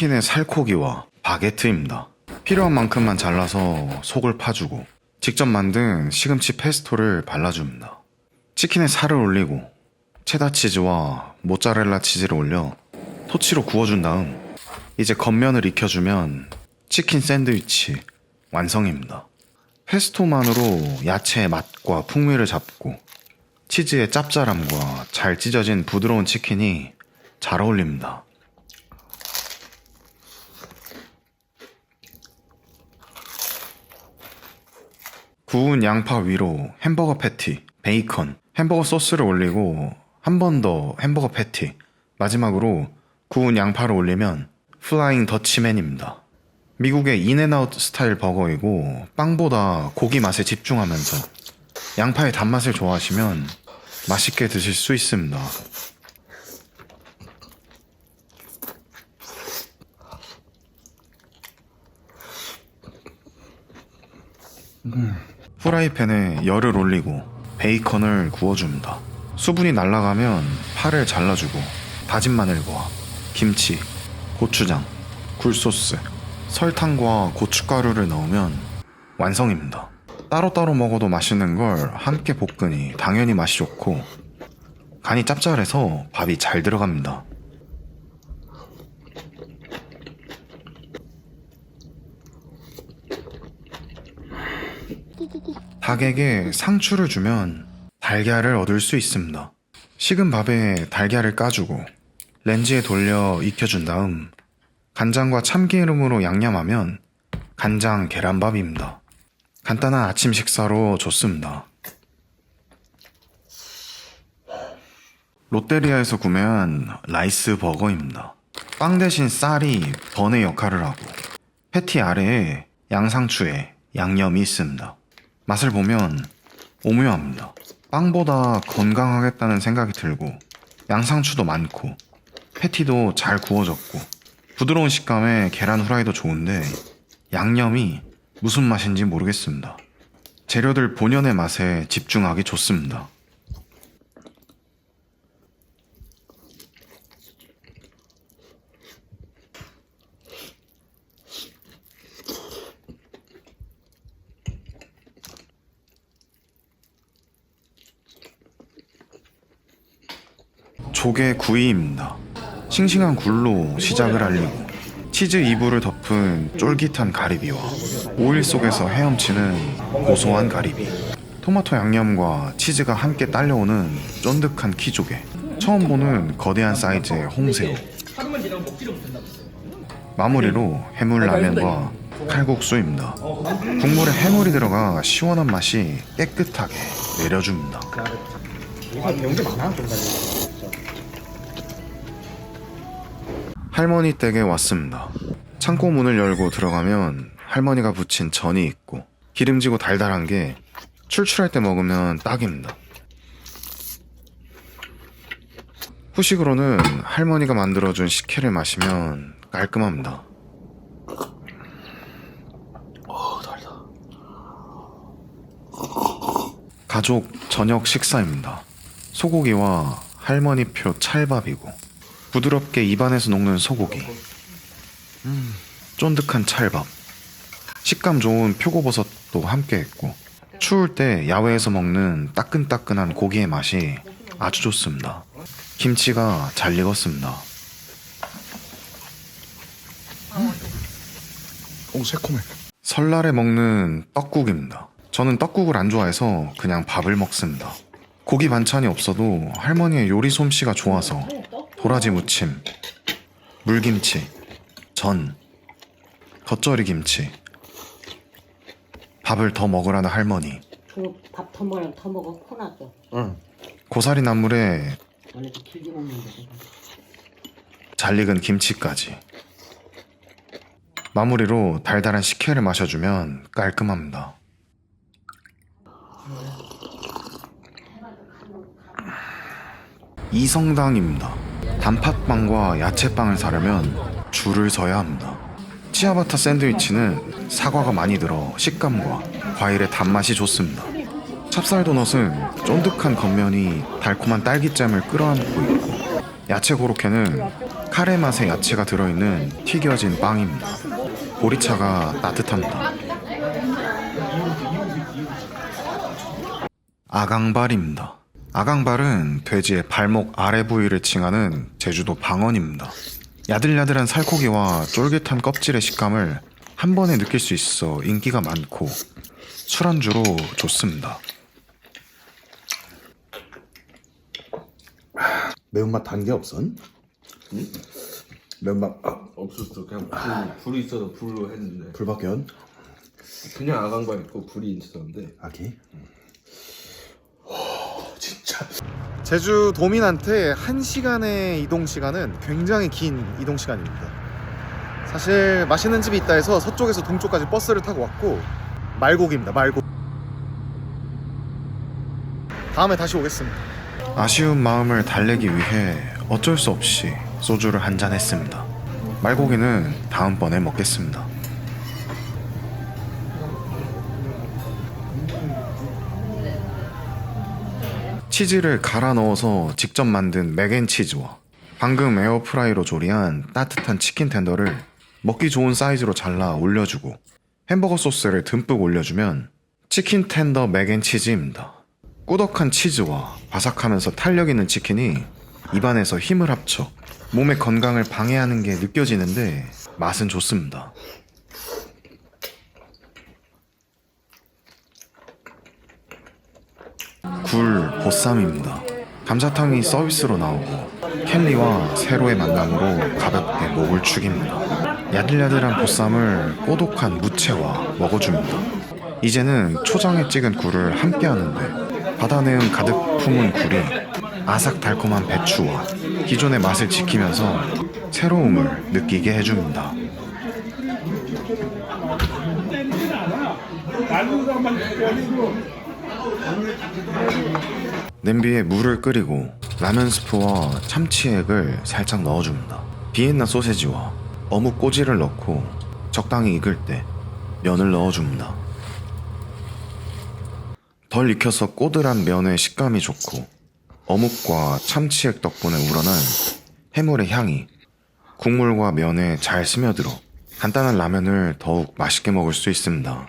치킨의 살코기와 바게트입니다. 필요한 만큼만 잘라서 속을 파주고 직접 만든 시금치 페스토를 발라줍니다. 치킨에 살을 올리고 체다 치즈와 모짜렐라 치즈를 올려 토치로 구워준 다음 이제 겉면을 익혀주면 치킨 샌드위치 완성입니다. 페스토만으로 야채의 맛과 풍미를 잡고 치즈의 짭짤함과 잘 찢어진 부드러운 치킨이 잘 어울립니다. 구운 양파 위로 햄버거 패티, 베이컨, 햄버거 소스를 올리고 한 번 더 햄버거 패티, 마지막으로 구운 양파를 올리면 플라잉 더치맨입니다. 미국의 인앤아웃 스타일 버거이고 빵보다 고기 맛에 집중하면서 양파의 단맛을 좋아하시면 맛있게 드실 수 있습니다. 후라이팬에 열을 올리고 베이컨을 구워줍니다. 수분이 날아가면 파를 잘라주고 다진 마늘과 김치, 고추장, 굴소스, 설탕과 고춧가루를 넣으면 완성입니다. 따로따로 먹어도 맛있는 걸 함께 볶으니 당연히 맛이 좋고 간이 짭짤해서 밥이 잘 들어갑니다. 닭에게 상추를 주면 달걀을 얻을 수 있습니다. 식은 밥에 달걀을 까주고 렌즈에 돌려 익혀준 다음 간장과 참기름으로 양념하면 간장 계란밥입니다. 간단한 아침 식사로 좋습니다. 롯데리아에서 구매한 라이스 버거입니다. 빵 대신 쌀이 번의 역할을 하고 패티 아래에 양상추에 양념이 있습니다. 맛을 보면 오묘합니다. 빵보다 건강하겠다는 생각이 들고 양상추도 많고 패티도 잘 구워졌고 부드러운 식감에 계란 후라이도 좋은데 양념이 무슨 맛인지 모르겠습니다. 재료들 본연의 맛에 집중하기 좋습니다. 조개 구이입니다. 싱싱한 굴로 시작을 알리고 치즈 이불을 덮은 쫄깃한 가리비와 오일 속에서 헤엄치는 고소한 가리비, 토마토 양념과 치즈가 함께 딸려오는 쫀득한 키조개, 처음 보는 거대한 사이즈의 홍새우, 마무리로 해물라면과 칼국수입니다. 국물에 해물이 들어가 시원한 맛이 깨끗하게 내려줍니다. 할머니 댁에 왔습니다. 창고 문을 열고 들어가면 할머니가 부친 전이 있고 기름지고 달달한 게 출출할 때 먹으면 딱입니다. 후식으로는 할머니가 만들어준 식혜를 마시면 깔끔합니다. 달다. 가족 저녁 식사입니다. 소고기와 할머니표 찰밥이고 부드럽게 입안에서 녹는 소고기, 쫀득한 찰밥, 식감 좋은 표고버섯도 함께 했고 추울 때 야외에서 먹는 따끈따끈한 고기의 맛이 아주 좋습니다. 김치가 잘 익었습니다. 오, 새콤해. 설날에 먹는 떡국입니다. 저는 떡국을 안 좋아해서 그냥 밥을 먹습니다. 고기 반찬이 없어도 할머니의 요리 솜씨가 좋아서 도라지 무침, 물김치, 전, 겉절이 김치, 밥을 더 먹으라는 할머니, 밥 더 먹어 코나죠. 응. 고사리 나물에 원래도 길게 먹는데. 잘 익은 김치까지. 마무리로 달달한 식혜를 마셔주면 깔끔합니다. 이성당입니다. 단팥빵과 야채빵을 사려면 줄을 서야 합니다. 치아바타 샌드위치는 사과가 많이 들어 식감과 과일의 단맛이 좋습니다. 찹쌀 도넛은 쫀득한 겉면이 달콤한 딸기잼을 끌어안고 있고 야채 고로케는 카레 맛의 야채가 들어있는 튀겨진 빵입니다. 보리차가 따뜻합니다. 아강발입니다. 아강발은 돼지의 발목 아래 부위를 칭하는 제주도 방언입니다. 야들야들한 살코기와 쫄깃한 껍질의 식감을 한 번에 느낄 수 있어 인기가 많고 술안주로 좋습니다. 매운맛 단 게 없선? 응? 매운맛 없었어. 그냥 불이 있어서 불로 했는데 불밖에 안? 그냥 아간발 있고 불이 있었는데 아기? 진짜 제주 도민한테 1시간의 이동 시간은 굉장히 긴 이동 시간입니다. 사실 맛있는 집이 있다 해서 서쪽에서 동쪽까지 버스를 타고 왔고 말고기입니다. 말고기. 다음에 다시 오겠습니다. 아쉬운 마음을 달래기 위해 어쩔 수 없이 소주를 한잔 했습니다. 말고기는 다음번에 먹겠습니다. 치즈를 갈아 넣어서 직접 만든 맥앤치즈와 방금 에어프라이로 조리한 따뜻한 치킨 텐더를 먹기 좋은 사이즈로 잘라 올려주고 햄버거 소스를 듬뿍 올려주면 치킨 텐더 맥앤치즈입니다. 꾸덕한 치즈와 바삭하면서 탄력 있는 치킨이 입안에서 힘을 합쳐 몸의 건강을 방해하는 게 느껴지는데 맛은 좋습니다. 굴 보쌈입니다. 감자탕이 서비스로 나오고 켈리와 세로의 만남으로 가볍게 목을 축입니다. 야들야들한 보쌈을 고독한 무채와 먹어줍니다. 이제는 초장에 찍은 굴을 함께 하는데 바다 내음 가득 품은 굴이 아삭달콤한 배추와 기존의 맛을 지키면서 새로움을 느끼게 해줍니다. 냄비에 물을 끓이고 라면 스프와 참치액을 살짝 넣어줍니다. 비엔나 소세지와 어묵 꼬지를 넣고 적당히 익을 때 면을 넣어줍니다. 덜 익혀서 꼬들한 면의 식감이 좋고 어묵과 참치액 덕분에 우러난 해물의 향이 국물과 면에 잘 스며들어 간단한 라면을 더욱 맛있게 먹을 수 있습니다.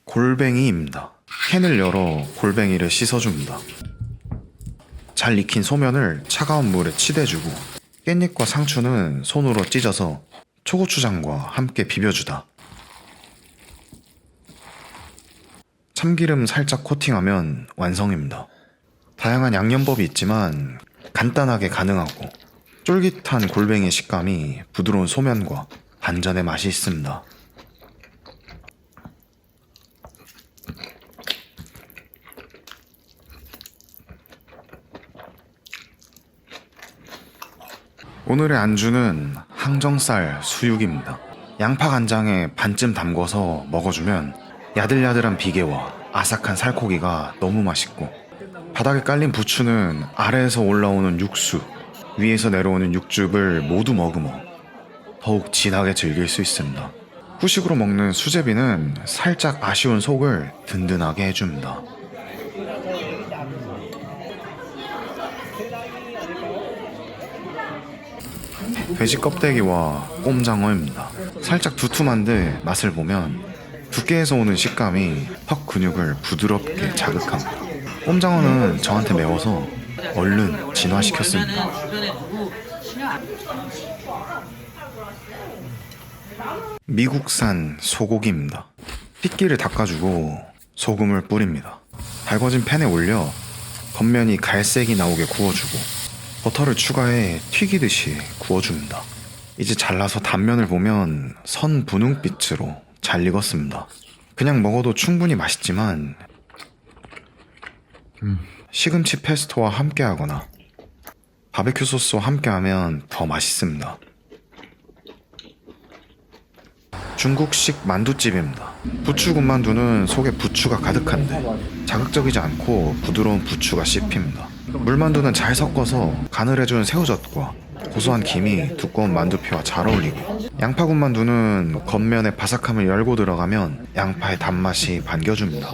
골뱅이입니다. 캔을 열어 골뱅이를 씻어줍니다. 잘 익힌 소면을 차가운 물에 치대주고 깻잎과 상추는 손으로 찢어서 초고추장과 함께 비벼주다. 참기름 살짝 코팅하면 완성입니다. 다양한 양념법이 있지만 간단하게 가능하고 쫄깃한 골뱅이 식감이 부드러운 소면과 반전의 맛이 있습니다. 오늘의 안주는 항정살 수육입니다. 양파 간장에 반쯤 담궈서 먹어주면 야들야들한 비계와 아삭한 살코기가 너무 맛있고 바닥에 깔린 부추는 아래에서 올라오는 육수, 위에서 내려오는 육즙을 모두 머금어 더욱 진하게 즐길 수 있습니다. 후식으로 먹는 수제비는 살짝 아쉬운 속을 든든하게 해줍니다. 돼지 껍데기와 꼼장어입니다. 살짝 두툼한데 맛을 보면 두께에서 오는 식감이 턱 근육을 부드럽게 자극합니다. 꼼장어는 저한테 매워서 얼른 진화시켰습니다. 미국산 소고기입니다. 핏기를 닦아주고 소금을 뿌립니다. 달궈진 팬에 올려 겉면이 갈색이 나오게 구워주고 버터를 추가해 튀기듯이 구워줍니다. 이제 잘라서 단면을 보면 선 분홍빛으로 잘 익었습니다. 그냥 먹어도 충분히 맛있지만 시금치 페스토와 함께하거나 바베큐 소스와 함께하면 더 맛있습니다. 중국식 만두집입니다. 부추 군만두는 속에 부추가 가득한데 자극적이지 않고 부드러운 부추가 씹힙니다. 물만두는 잘 섞어서 간을 해준 새우젓과 고소한 김이 두꺼운 만두피와 잘 어울리고 양파 군만두는 겉면의 바삭함을 열고 들어가면 양파의 단맛이 반겨줍니다.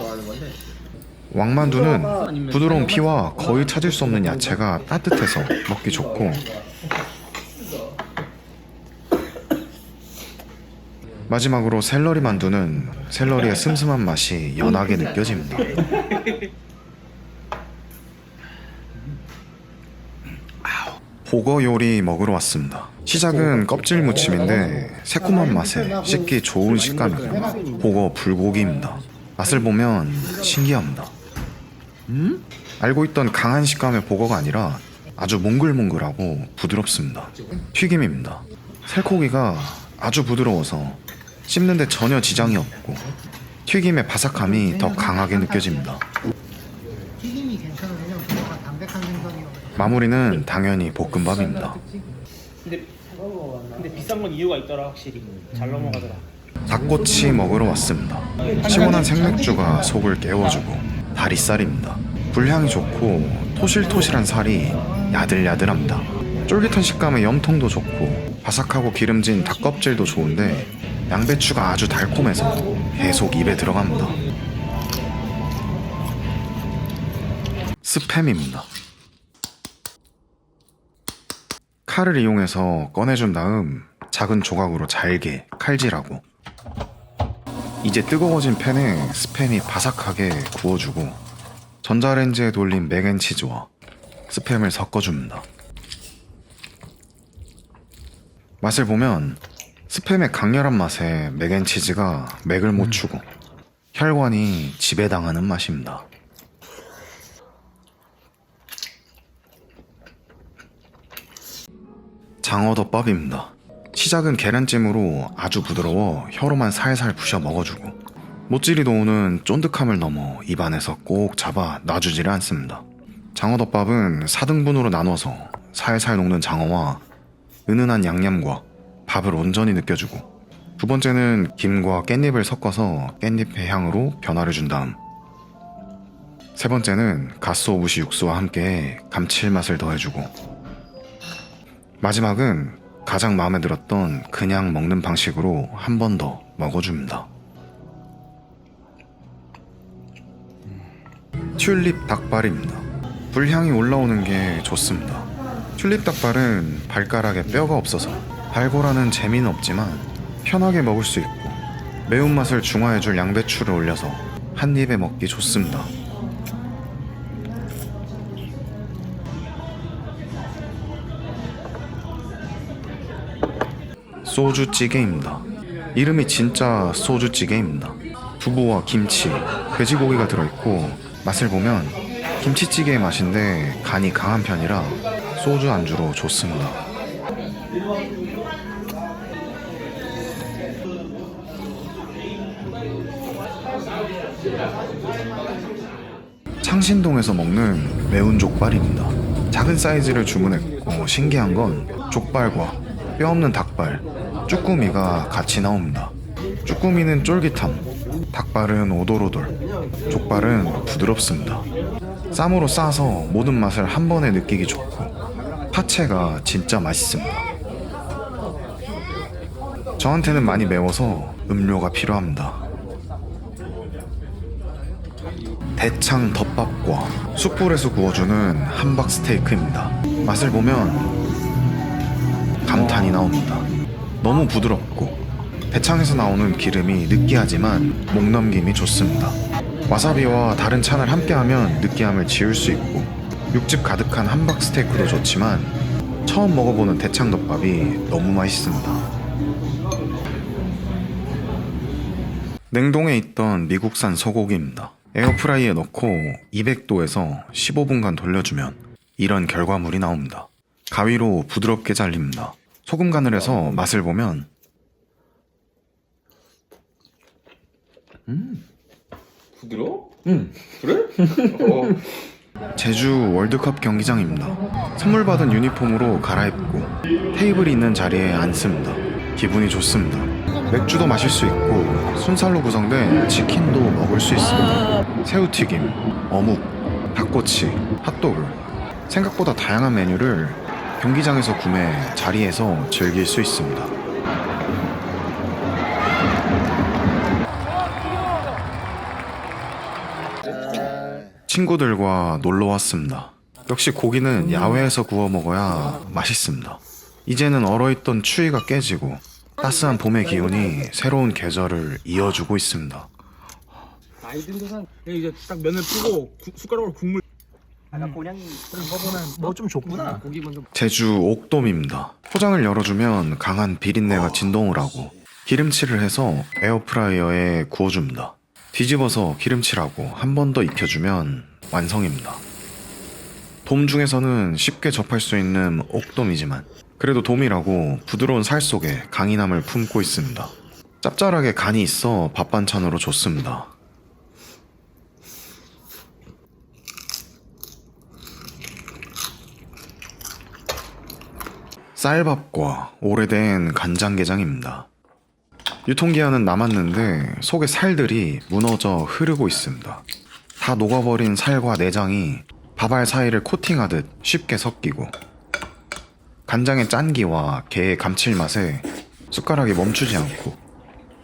왕만두는 부드러운 피와 거의 찾을 수 없는 야채가 따뜻해서 먹기 좋고, 마지막으로 샐러리 만두는 샐러리의 슴슴한 맛이 연하게 느껴집니다. 보거 요리 먹으러 왔습니다. 시작은 껍질 무침인데 새콤한 맛에 씹기 좋은 식감이고, 보거 불고기입니다. 맛을 보면 신기합니다. 알고 있던 강한 식감의 보거가 아니라 아주 몽글몽글하고 부드럽습니다. 튀김입니다. 살코기가 아주 부드러워서 씹는데 전혀 지장이 없고, 튀김의 바삭함이 더 강하게 느껴집니다. 튀김이 괜찮아. 왜냐면 그거가 담백한 생선이어서. 마무리는 당연히 볶음밥입니다. 근데 비싼 건 이유가 있더라. 확실히 잘 넘어가더라. 닭꼬치 먹으러 왔습니다. 시원한 생맥주가 속을 깨워주고, 다리살입니다. 불향이 좋고 토실토실한 살이 야들야들합니다. 쫄깃한 식감의 염통도 좋고 바삭하고 기름진 닭껍질도 좋은데 양배추가 아주 달콤해서 계속 입에 들어갑니다. 스팸입니다. 칼을 이용해서 꺼내준 다음 작은 조각으로 잘게 칼질하고, 이제 뜨거워진 팬에 스팸이 바삭하게 구워주고 전자레인지에 돌린 맥앤치즈와 스팸을 섞어줍니다. 맛을 보면 스팸의 강렬한 맛에 맥앤치즈가 맥을 못 추고 혈관이 지배당하는 맛입니다. 장어덮밥입니다. 시작은 계란찜으로 아주 부드러워 혀로만 살살 부셔 먹어주고, 모찌리 도우는 쫀득함을 넘어 입안에서 꼭 잡아 놔주지를 않습니다. 장어덮밥은 4등분으로 나눠서 살살 녹는 장어와 은은한 양념과 밥을 온전히 느껴주고, 두 번째는 김과 깻잎을 섞어서 깻잎의 향으로 변화를 준 다음, 세 번째는 가스오부시 육수와 함께 감칠맛을 더해주고, 마지막은 가장 마음에 들었던 그냥 먹는 방식으로 한 번 더 먹어줍니다. 튤립 닭발입니다. 불향이 올라오는 게 좋습니다. 튤립 닭발은 발가락에 뼈가 없어서 발골하는 재미는 없지만 편하게 먹을 수 있고, 매운맛을 중화해줄 양배추를 올려서 한 입에 먹기 좋습니다. 소주찌개입니다. 이름이 진짜 소주찌개입니다. 두부와 김치, 돼지고기가 들어있고, 맛을 보면 김치찌개의 맛인데 간이 강한 편이라 소주 안주로 좋습니다. 창신동에서 먹는 매운 족발입니다. 작은 사이즈를 주문했고 신기한 건 족발과 뼈 없는 닭발, 쭈꾸미가 같이 나옵니다. 쭈꾸미는 쫄깃함, 닭발은 오돌오돌, 족발은 부드럽습니다. 쌈으로 싸서 모든 맛을 한 번에 느끼기 좋고, 파채가 진짜 맛있습니다. 저한테는 많이 매워서 음료가 필요합니다. 대창 덮밥과 숯불에서 구워주는 함박 스테이크입니다. 맛을 보면 감탄이 나옵니다. 너무 부드럽고 대창에서 나오는 기름이 느끼하지만 목 넘김이 좋습니다. 와사비와 다른 찬을 함께하면 느끼함을 지울 수 있고, 육즙 가득한 함박 스테이크도 좋지만 처음 먹어보는 대창덮밥이 너무 맛있습니다. 냉동에 있던 미국산 소고기입니다. 에어프라이에 넣고 200도에서 15분간 돌려주면 이런 결과물이 나옵니다. 가위로 부드럽게 잘립니다. 소금 간을 해서 맛을 보면 부드러워? 그래? 제주 월드컵 경기장입니다. 선물 받은 유니폼으로 갈아입고 테이블이 있는 자리에 앉습니다. 기분이 좋습니다. 맥주도 마실 수 있고 순살로 구성된 치킨도 먹을 수 있습니다. 새우튀김, 어묵, 닭꼬치, 핫도그, 생각보다 다양한 메뉴를 경기장에서 구매, 자리에서 즐길 수 있습니다. 친구들과 놀러 왔습니다. 역시 고기는 야외에서 구워 먹어야 맛있습니다. 이제는 얼어있던 추위가 깨지고 따스한 봄의 기운이 새로운 계절을 이어주고 있습니다. 나이 든 데상 이제 딱 면을 뜨고 숟가락으로 국물. 나 그냥 그거보다 뭐 좀 줬구나. 고기 먼저. 제주 옥돔입니다. 포장을 열어주면 강한 비린내가 진동을 하고 기름칠을 해서 에어프라이어에 구워줍니다. 뒤집어서 기름칠하고 한 번 더 익혀주면 완성입니다. 돔 중에서는 쉽게 접할 수 있는 옥돔이지만 그래도 돔이라고 부드러운 살 속에 강인함을 품고 있습니다. 짭짤하게 간이 있어 밥 반찬으로 좋습니다. 쌀밥과 오래된 간장게장입니다. 유통기한은 남았는데 속에 살들이 무너져 흐르고 있습니다. 다 녹아버린 살과 내장이 밥알 사이를 코팅하듯 쉽게 섞이고 간장의 짠기와 게의 감칠맛에 숟가락이 멈추지 않고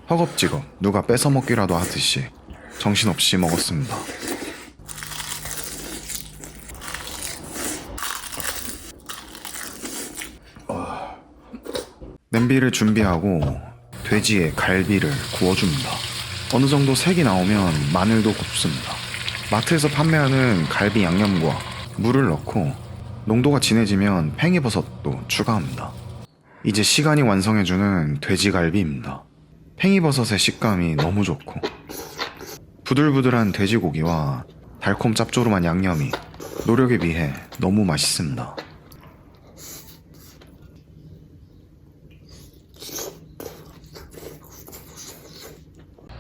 허겁지겁 누가 뺏어먹기라도 하듯이 정신없이 먹었습니다. 냄비를 준비하고 돼지의 갈비를 구워줍니다. 어느 정도 색이 나오면 마늘도 굽습니다. 마트에서 판매하는 갈비 양념과 물을 넣고 농도가 진해지면 팽이버섯도 추가합니다. 이제 시간이 완성해주는 돼지갈비입니다. 팽이버섯의 식감이 너무 좋고 부들부들한 돼지고기와 달콤 짭조름한 양념이 노력에 비해 너무 맛있습니다.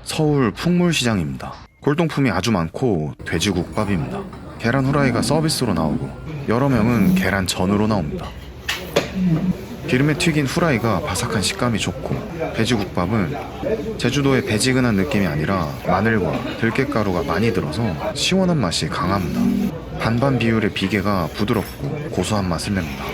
서울 풍물시장입니다. 골동품이 아주 많고 돼지국밥입니다. 계란 후라이가 서비스로 나오고 여러 명은 계란전으로 나옵니다. 기름에 튀긴 후라이가 바삭한 식감이 좋고 돼지국밥은 제주도의 배지근한 느낌이 아니라 마늘과 들깨가루가 많이 들어서 시원한 맛이 강합니다. 반반 비율의 비계가 부드럽고 고소한 맛을 냅니다.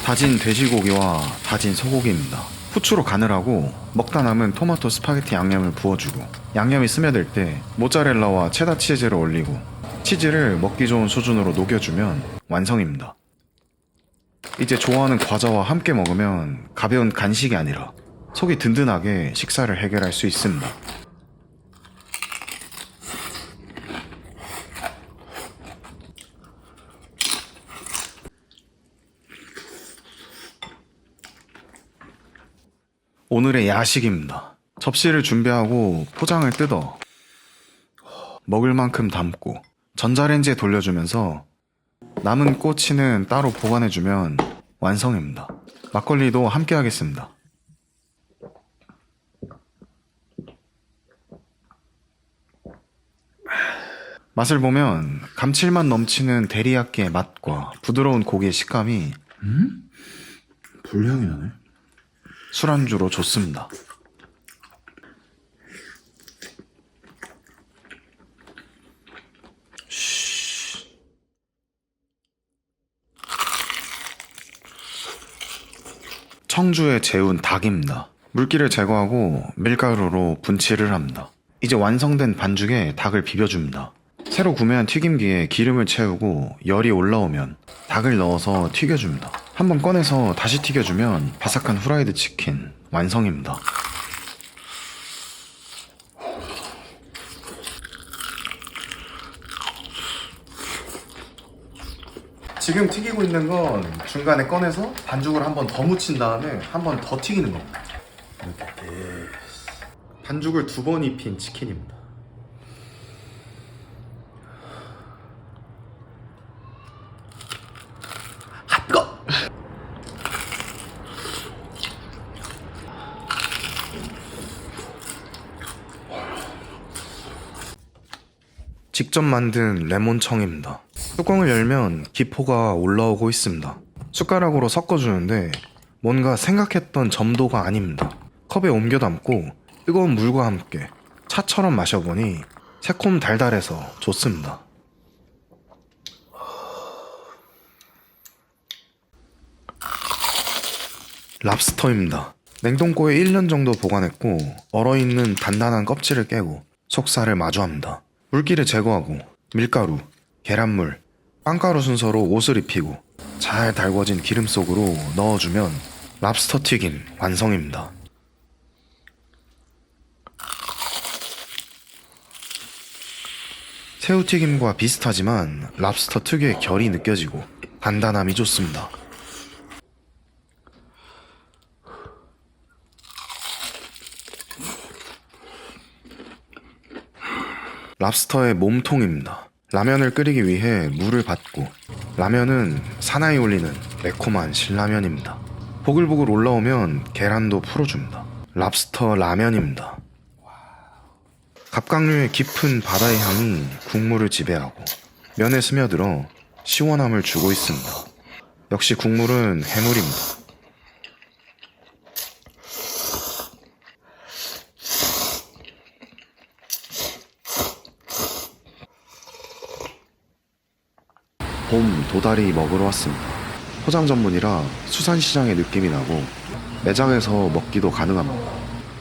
다진 돼지고기와 다진 소고기입니다. 후추로 간을 하고 먹다 남은 토마토 스파게티 양념을 부어주고 양념이 스며들 때 모짜렐라와 체다 치즈를 올리고 치즈를 먹기 좋은 수준으로 녹여주면 완성입니다. 이제 좋아하는 과자와 함께 먹으면 가벼운 간식이 아니라 속이 든든하게 식사를 해결할 수 있습니다. 오늘의 야식입니다. 접시를 준비하고 포장을 뜯어 먹을 만큼 담고 전자레인지에 돌려주면서 남은 꼬치는 따로 보관해주면 완성입니다. 막걸리도 함께 하겠습니다. 맛을 보면 감칠맛 넘치는 데리야끼의 맛과 부드러운 고기의 식감이 불향이 나네. 술안주로 좋습니다. 청주에 재운 닭입니다. 물기를 제거하고 밀가루로 분칠을 합니다. 이제 완성된 반죽에 닭을 비벼줍니다. 새로 구매한 튀김기에 기름을 채우고 열이 올라오면 닭을 넣어서 튀겨줍니다. 한번 꺼내서 다시 튀겨주면 바삭한 후라이드 치킨 완성입니다. 지금 튀기고 있는 건 중간에 꺼내서 반죽을 한 번 더 묻힌 다음에 한 번 더 튀기는 겁니다. 이렇게 반죽을 2번 입힌 치킨입니다. 직접 만든 레몬청입니다. 뚜껑을 열면 기포가 올라오고 있습니다. 숟가락으로 섞어주는데 뭔가 생각했던 점도가 아닙니다. 컵에 옮겨 담고 뜨거운 물과 함께 차처럼 마셔보니 새콤 달달해서 좋습니다. 랍스터입니다. 냉동고에 1년 정도 보관했고 얼어있는 단단한 껍질을 깨고 속살을 마주합니다. 물기를 제거하고 밀가루, 계란물, 빵가루 순서로 옷을 입히고 잘 달궈진 기름 속으로 넣어주면 랍스터 튀김 완성입니다. 새우튀김과 비슷하지만 랍스터 특유의 결이 느껴지고 단단함이 좋습니다. 랍스터의 몸통입니다. 라면을 끓이기 위해 물을 받고 라면은 사나이 올리는 매콤한 신라면입니다. 보글보글 올라오면 계란도 풀어줍니다. 랍스터 라면입니다. 갑각류의 깊은 바다의 향이 국물을 지배하고 면에 스며들어 시원함을 주고 있습니다. 역시 국물은 해물입니다. 봄 도다리 먹으러 왔습니다. 포장 전문이라 수산시장의 느낌이 나고 매장에서 먹기도 가능합니다.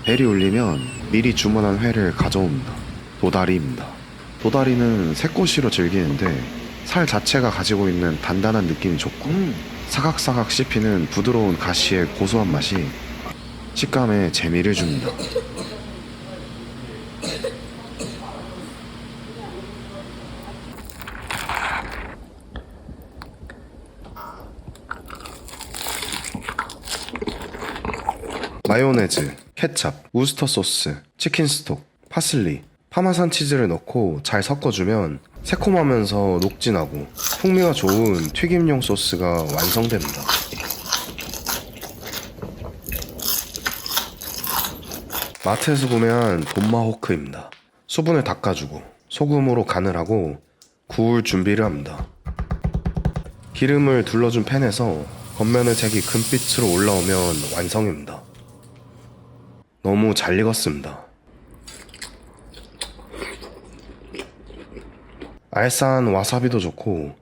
벨이 울리면 미리 주문한 회를 가져옵니다. 도다리입니다. 도다리는 새꼬시로 즐기는데 살 자체가 가지고 있는 단단한 느낌이 좋고 사각사각 씹히는 부드러운 가시의 고소한 맛이 식감에 재미를 줍니다. 마요네즈, 케찹, 우스터 소스, 치킨 스톡, 파슬리, 파마산 치즈를 넣고 잘 섞어주면 새콤하면서 녹진하고 풍미가 좋은 튀김용 소스가 완성됩니다. 마트에서 구매한 돈마호크입니다. 수분을 닦아주고 소금으로 간을 하고 구울 준비를 합니다. 기름을 둘러준 팬에서 겉면의 색이 금빛으로 올라오면 완성입니다. 너무 잘 익었습니다. 알싸한 와사비도 좋고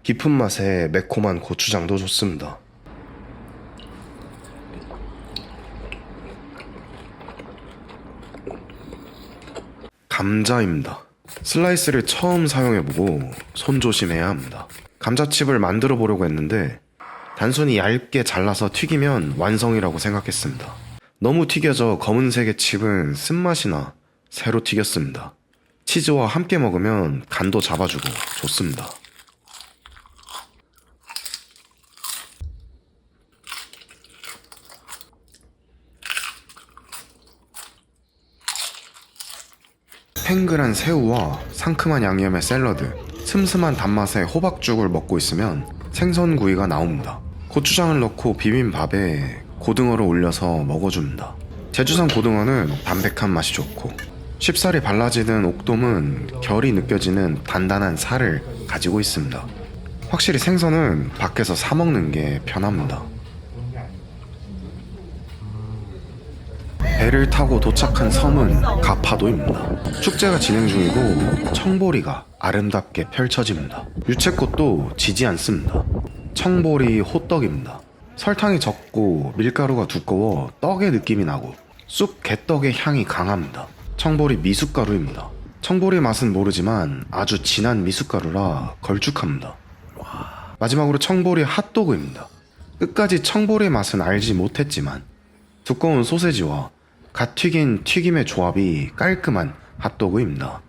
깊은 맛에 매콤한 고추장도 좋습니다. 감자입니다. 슬라이스를 처음 사용해보고 손 조심해야 합니다. 감자칩을 만들어 보려고 했는데 단순히 얇게 잘라서 튀기면 완성이라고 생각했습니다. 너무 튀겨져 검은색의 칩은 쓴맛이나 새로 튀겼습니다. 치즈와 함께 먹으면 간도 잡아주고 좋습니다. 탱글한 새우와 상큼한 양념의 샐러드, 슴슴한 단맛의 호박죽을 먹고 있으면 생선구이가 나옵니다. 고추장을 넣고 비빈 밥에 고등어를 올려서 먹어줍니다. 제주산 고등어는 담백한 맛이 좋고 쉽사리 발라지는 옥돔은 결이 느껴지는 단단한 살을 가지고 있습니다. 확실히 생선은 밖에서 사 먹는 게 편합니다. 배를 타고 도착한 섬은 가파도입니다. 축제가 진행 중이고 청보리가 아름답게 펼쳐집니다. 유채꽃도 지지 않습니다. 청보리 호떡입니다. 설탕이 적고 밀가루가 두꺼워 떡의 느낌이 나고 쑥 개떡의 향이 강합니다. 청보리 미숫가루입니다. 청보리 맛은 모르지만 아주 진한 미숫가루라 걸쭉합니다. 마지막으로 청보리 핫도그입니다. 끝까지 청보리 맛은 알지 못했지만 두꺼운 소세지와 갓 튀긴 튀김의 조합이 깔끔한 핫도그입니다.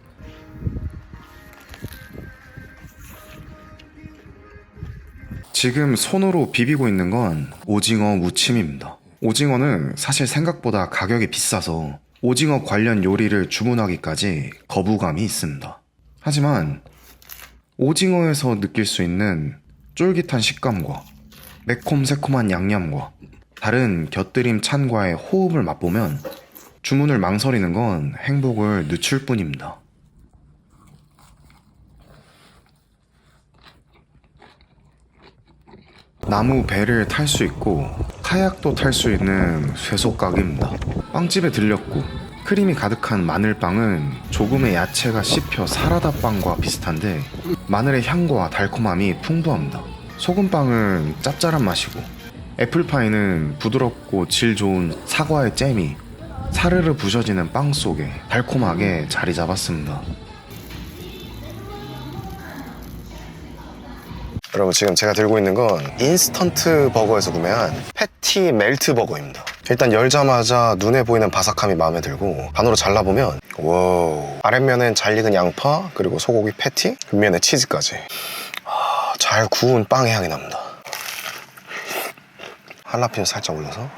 지금 손으로 비비고 있는 건 오징어 무침입니다. 오징어는 사실 생각보다 가격이 비싸서 오징어 관련 요리를 주문하기까지 거부감이 있습니다. 하지만 오징어에서 느낄 수 있는 쫄깃한 식감과 매콤새콤한 양념과 다른 곁들임 찬과의 호흡을 맛보면 주문을 망설이는 건 행복을 늦출 뿐입니다. 나무 배를 탈 수 있고 카약도 탈 수 있는 쇠소각입니다. 빵집에 들렸고 크림이 가득한 마늘빵은 조금의 야채가 씹혀 사라다 빵과 비슷한데 마늘의 향과 달콤함이 풍부합니다. 소금빵은 짭짤한 맛이고 애플파이는 부드럽고 질 좋은 사과의 잼이 사르르 부셔지는 빵 속에 달콤하게 자리 잡았습니다. 여러분, 지금 제가 들고 있는 건 인스턴트 버거에서 구매한 패티 멜트 버거입니다. 일단 열자마자 눈에 보이는 바삭함이 마음에 들고 반으로 잘라보면 와우, 아랫면엔 잘 익은 양파 그리고 소고기 패티, 윗면에 치즈까지 잘 구운 빵의 향이 납니다. 할라피뇨 살짝 올려서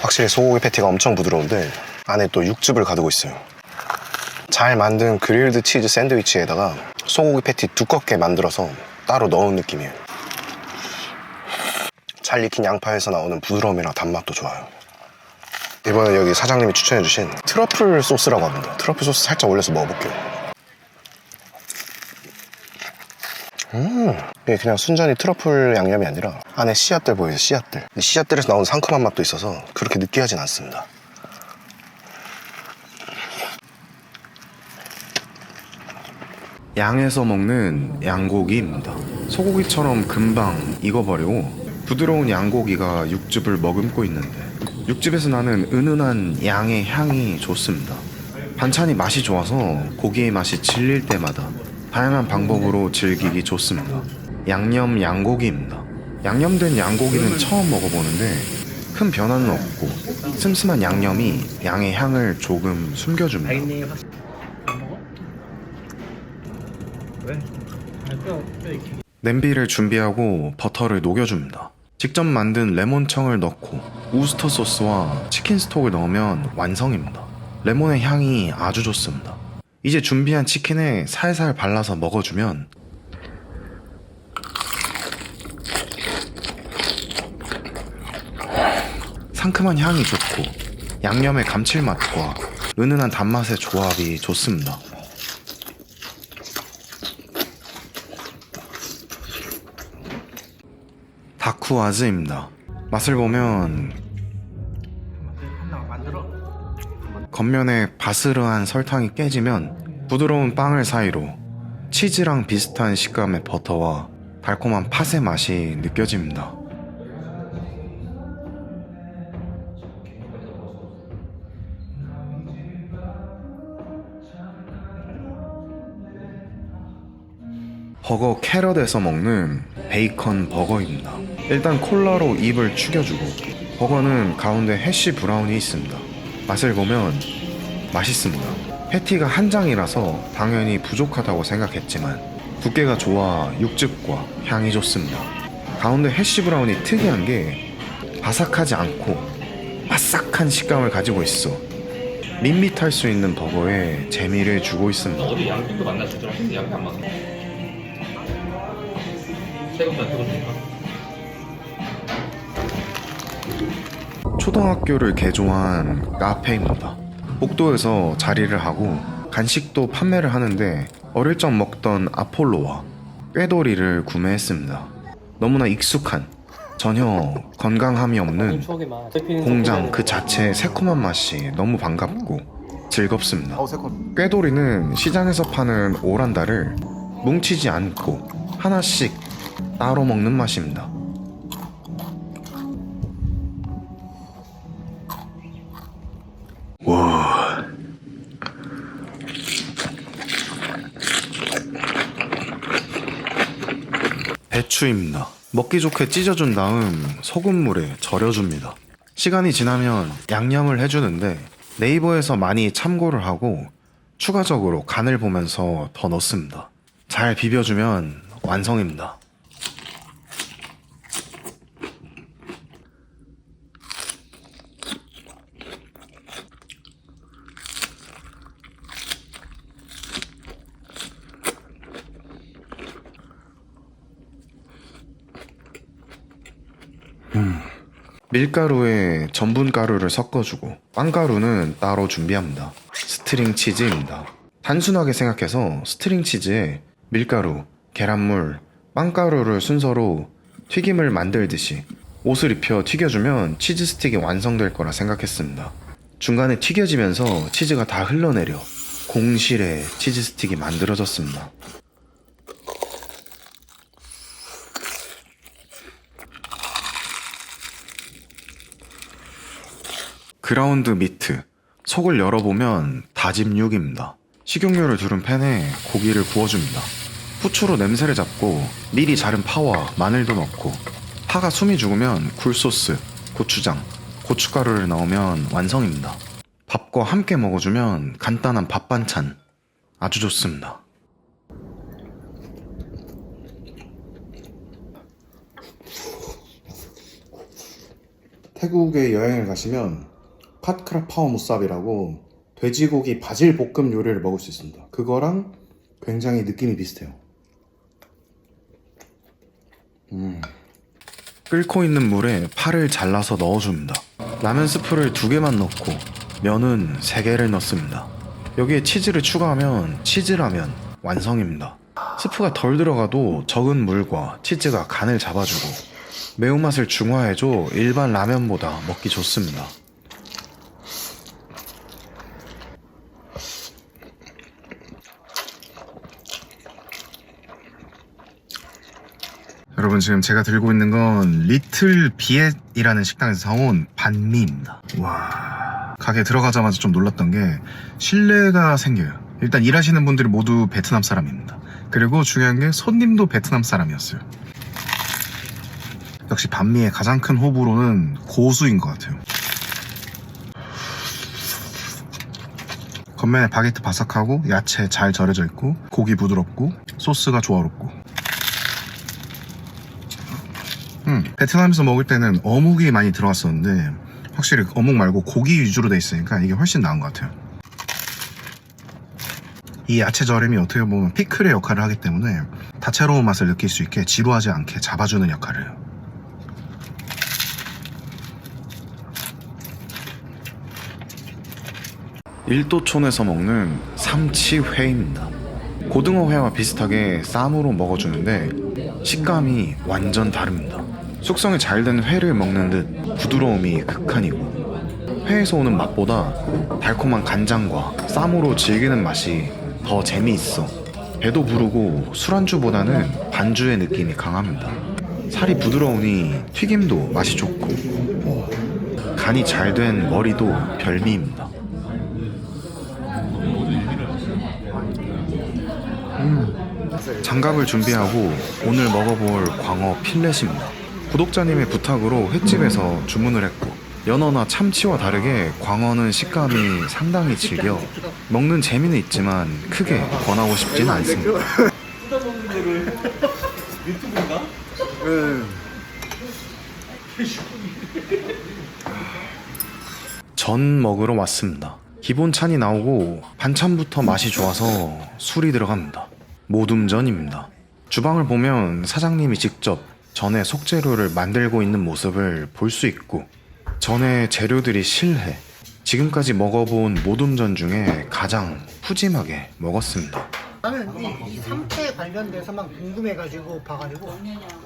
확실히 소고기 패티가 엄청 부드러운데 안에 또 육즙을 가두고 있어요. 잘 만든 그릴드 치즈 샌드위치에다가 소고기 패티 두껍게 만들어서 따로 넣은 느낌이에요. 잘 익힌 양파에서 나오는 부드러움이랑 단맛도 좋아요. 이번에 여기 사장님이 추천해주신 트러플 소스라고 합니다. 트러플 소스 살짝 올려서 먹어볼게요. 이게 그냥 순전히 트러플 양념이 아니라 안에 씨앗들 보이죠? 씨앗들. 씨앗들에서 나오는 상큼한 맛도 있어서 그렇게 느끼하진 않습니다. 양에서 먹는 양고기입니다. 소고기처럼 금방 익어버리고 부드러운 양고기가 육즙을 머금고 있는데 육즙에서 나는 은은한 양의 향이 좋습니다. 반찬이 맛이 좋아서 고기의 맛이 질릴 때마다 다양한 방법으로 즐기기 좋습니다. 양념 양고기입니다. 양념된 양고기는 처음 먹어보는데 큰 변화는 없고 슴슴한 양념이 양의 향을 조금 숨겨줍니다. 냄비를 준비하고 버터를 녹여줍니다. 직접 만든 레몬청을 넣고 우스터 소스와 치킨 스톡을 넣으면 완성입니다. 레몬의 향이 아주 좋습니다. 이제 준비한 치킨에 살살 발라서 먹어주면 상큼한 향이 좋고 양념의 감칠맛과 은은한 단맛의 조합이 좋습니다. 다쿠아즈입니다. 맛을 보면 겉면에 바스르한 설탕이 깨지면 부드러운 빵을 사이로 치즈랑 비슷한 식감의 버터와 달콤한 팥의 맛이 느껴집니다. 버거 캐럿에서 먹는 베이컨 버거입니다. 일단 콜라로 입을 축여주고 버거는 가운데 해쉬 브라운이 있습니다. 맛을 보면 맛있습니다. 패티가 한 장이라서 당연히 부족하다고 생각했지만 두께가 좋아 육즙과 향이 좋습니다. 가운데 해쉬 브라운이 특이한 게 바삭하지 않고 바삭한 식감을 가지고 있어 밋밋할 수 있는 버거에 재미를 주고 있습니다. 어디 양쪽도 만나주더라. 근데 양이 안 맞아. 세금만 세금이니까. 초등학교를 개조한 카페입니다. 복도에서 자리를 하고 간식도 판매를 하는데 어릴 적 먹던 아폴로와 꾀돌이를 구매했습니다. 너무나 익숙한 전혀 건강함이 없는 공장 그 자체의 새콤한 맛이 너무 반갑고 즐겁습니다. 꾀돌이는 시장에서 파는 오란다를 뭉치지 않고 하나씩 따로 먹는 맛입니다. 와. 배추입니다. 먹기 좋게 찢어준 다음 소금물에 절여줍니다. 시간이 지나면 양념을 해주는데 네이버에서 많이 참고를 하고 추가적으로 간을 보면서 더 넣습니다. 잘 비벼주면 완성입니다. 밀가루에 전분가루를 섞어주고 빵가루는 따로 준비합니다. 스트링 치즈입니다. 단순하게 생각해서 스트링 치즈에 밀가루, 계란물, 빵가루를 순서로 튀김을 만들듯이 옷을 입혀 튀겨주면 치즈 스틱이 완성될 거라 생각했습니다. 중간에 튀겨지면서 치즈가 다 흘러내려 공실의 치즈 스틱이 만들어졌습니다. 그라운드 미트, 속을 열어보면 다짐 육입니다. 식용유를 두른 팬에 고기를 구워줍니다. 후추로 냄새를 잡고 미리 자른 파와 마늘도 넣고 파가 숨이 죽으면 굴소스, 고추장, 고춧가루를 넣으면 완성입니다. 밥과 함께 먹어주면 간단한 밥 반찬 아주 좋습니다. 태국에 여행을 가시면 팟크라 파오 무삽이라고 돼지고기 바질 볶음 요리를 먹을 수 있습니다. 그거랑 굉장히 느낌이 비슷해요. 끓고 있는 물에 파를 잘라서 넣어줍니다. 라면 스프를 2개만 넣고 면은 3개를 넣습니다. 여기에 치즈를 추가하면 치즈라면 완성입니다. 스프가 덜 들어가도 적은 물과 치즈가 간을 잡아주고 매운맛을 중화해줘 일반 라면보다 먹기 좋습니다. 여러분, 지금 제가 들고 있는 건 리틀 비엣이라는 식당에서 사온 반미입니다. 와, 가게 들어가자마자 좀 놀랐던 게 신뢰가 생겨요. 일단 일하시는 분들이 모두 베트남 사람입니다. 그리고 중요한 게 손님도 베트남 사람이었어요. 역시 반미의 가장 큰 호불호는 고수인 것 같아요. 겉면에 바게트 바삭하고 야채 잘 절여져 있고 고기 부드럽고 소스가 조화롭고. 베트남에서 먹을 때는 어묵이 많이 들어갔었는데 확실히 어묵 말고 고기 위주로 돼 있으니까 이게 훨씬 나은 것 같아요. 이 야채 절임이 어떻게 보면 피클의 역할을 하기 때문에 다채로운 맛을 느낄 수 있게 지루하지 않게 잡아주는 역할을 해요. 일도촌에서 먹는 삼치회입니다. 고등어회와 비슷하게 쌈으로 먹어주는데 식감이 완전 다릅니다. 숙성이 잘 된 회를 먹는 듯 부드러움이 극한이고 회에서 오는 맛보다 달콤한 간장과 쌈으로 즐기는 맛이 더 재미있어 배도 부르고 술안주보다는 반주의 느낌이 강합니다. 살이 부드러우니 튀김도 맛이 좋고 간이 잘 된 머리도 별미입니다. 장갑을 준비하고 오늘 먹어볼 광어 필렛입니다. 구독자님의 부탁으로 횟집에서 주문을 했고 연어나 참치와 다르게 광어는 식감이 상당히 질겨 먹는 재미는 있지만 크게 권하고 싶진 않습니다. 전 먹으러 왔습니다. 기본 찬이 나오고 반찬부터 맛이 좋아서 술이 들어갑니다. 모둠전입니다. 주방을 보면 사장님이 직접 전에 속재료를 만들고 있는 모습을 볼 수 있고 전에 재료들이 실해 지금까지 먹어본 모둠전 중에 가장 푸짐하게 먹었습니다. 나는 이 삼채 관련돼서만 궁금해가지고 봐가지고